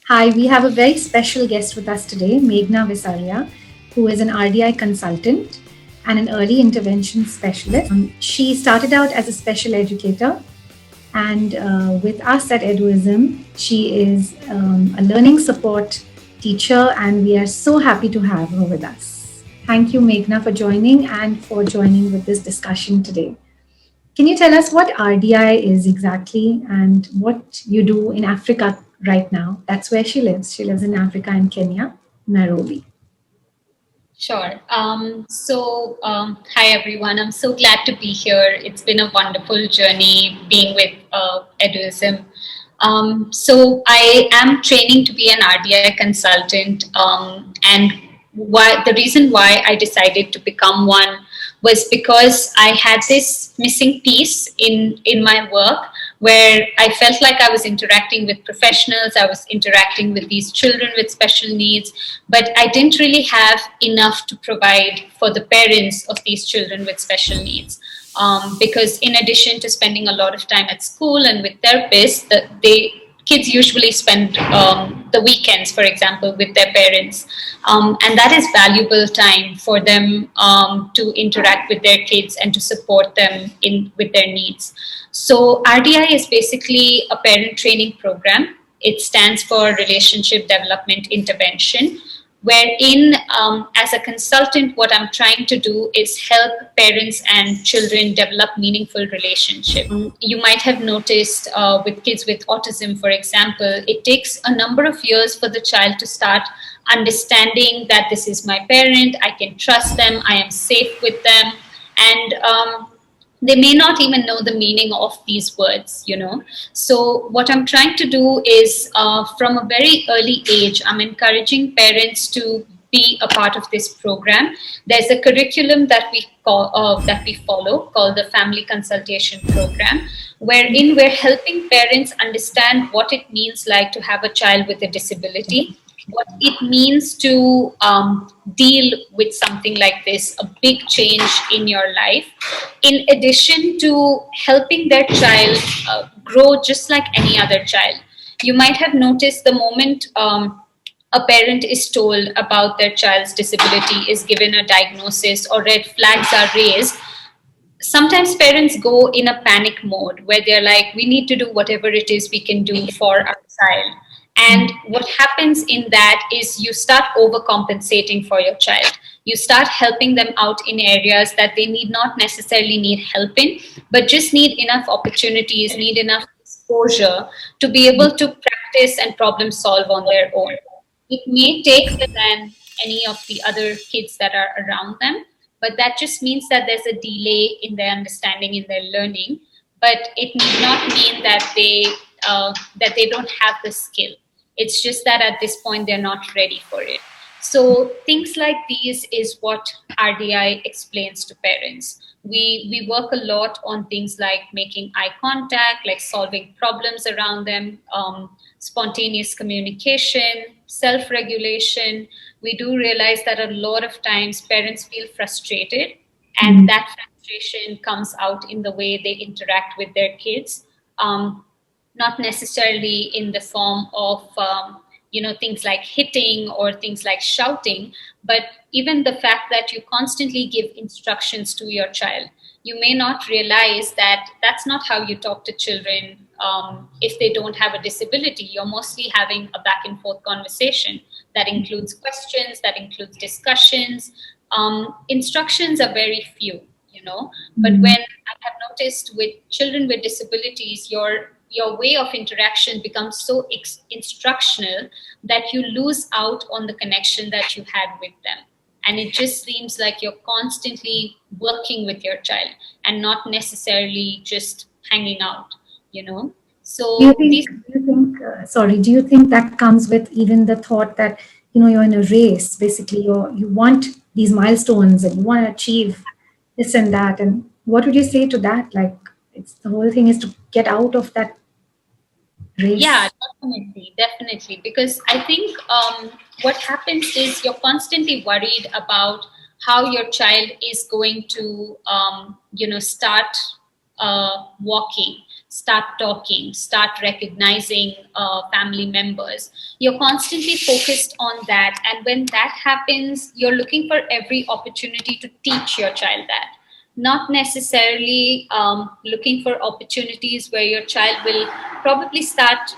Hi, we have a very special guest with us today, Meghna Neeta, who is an RDI consultant and an early intervention specialist. She started out as a special educator, and with us at Edooism, she is a learning support teacher, and we are so happy to have her with us. Thank you, Meghna, for joining and for joining with this discussion today. Can you tell us what RDI is exactly and what you do in Africa right now? That's where she lives. She lives in Africa in Kenya, Nairobi. Sure. Hi everyone. I'm so glad to be here. It's been a wonderful journey being with Edooism. I am training to be an RDI consultant, and the reason why I decided to become one was because I had this missing piece in my work where I felt like I was interacting with professionals, I was interacting with these children with special needs, but I didn't really have enough to provide for the parents of these children with special needs. Because in addition to spending a lot of time at school and with therapists, kids usually spend the weekends, for example, with their parents. And that is valuable time for them to interact with their kids and to support them with their needs. So RDI is basically a parent training program. It stands for Relationship Development Intervention, wherein as a consultant, what I'm trying to do is help parents and children develop meaningful relationships. You might have noticed with kids with autism, for example, it takes a number of years for the child to start understanding that this is my parent, I can trust them, I am safe with them, and they may not even know the meaning of these words. So what I'm trying to do is from a very early age, I'm encouraging parents to be a part of this program. There's a curriculum that we follow called the Family Consultation Program, wherein we're helping parents understand what it means like to have a child with a disability, what it means to deal with something like this, a big change in your life, in addition to helping their child grow just like any other child. You might have noticed the moment a parent is told about their child's disability, is given a diagnosis, or red flags are raised, sometimes parents go in a panic mode where they're like, we need to do whatever it is we can do for our child. And what happens in that is you start overcompensating for your child. You start helping them out in areas that they need not necessarily need help in, but just need enough opportunities, need enough exposure to be able to practice and problem solve on their own. It may take than any of the other kids that are around them, but that just means that there's a delay in their understanding, in their learning. But it need not mean that they don't have the skill. It's just that at this point they're not ready for it. So things like these is what RDI explains to parents. We work a lot on things like making eye contact, like solving problems around them, spontaneous communication, self-regulation. We do realize that a lot of times parents feel frustrated, and that frustration comes out in the way they interact with their kids. Not necessarily in the form of things like hitting or things like shouting, but even the fact that you constantly give instructions to your child. You may not realize that that's not how you talk to children. If they don't have a disability, you're mostly having a back and forth conversation that includes questions, that includes discussions. Instructions are very few. But when I have noticed with children with disabilities, your way of interaction becomes so instructional that you lose out on the connection that you had with them. And it just seems like you're constantly working with your child and not necessarily just hanging out. So Do you think that comes with even the thought that, you're in a race, basically, you want these milestones and you want to achieve this and that. And what would you say to that? Like, the whole thing is to get out of that race. Yeah, definitely. Because I think what happens is you're constantly worried about how your child is going to, start walking. start talking, start recognizing family members. You're constantly focused on that. And when that happens, you're looking for every opportunity to teach your child that. Not necessarily looking for opportunities where your child will probably start,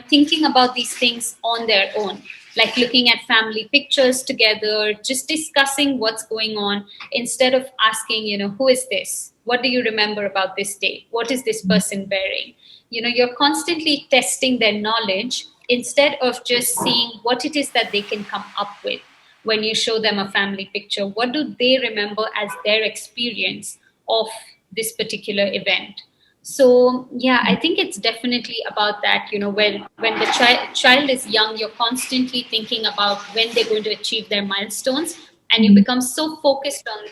thinking about these things on their own, like looking at family pictures together, just discussing what's going on, instead of asking, who is this? What do you remember about this day? What is this person wearing? You're constantly testing their knowledge instead of just seeing what it is that they can come up with. When you show them a family picture, what do they remember as their experience of this particular event? So yeah, I think it's definitely about that. When the child is young, you're constantly thinking about when they're going to achieve their milestones, and you become so focused on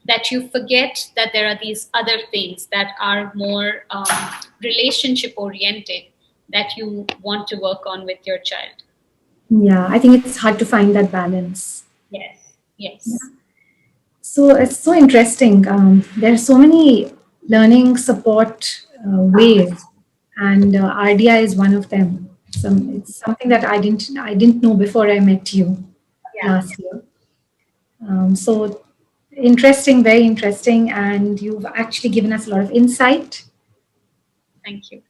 that you forget that there are these other things that are more relationship oriented, that you want to work on with your child. Yeah, I think it's hard to find that balance. Yes. Yes. So it's so interesting. There are so many learning support ways, and RDI is one of them. It's something that I didn't know before I met you Yeah. last year. So interesting, very interesting, and you've actually given us a lot of insight. Thank you.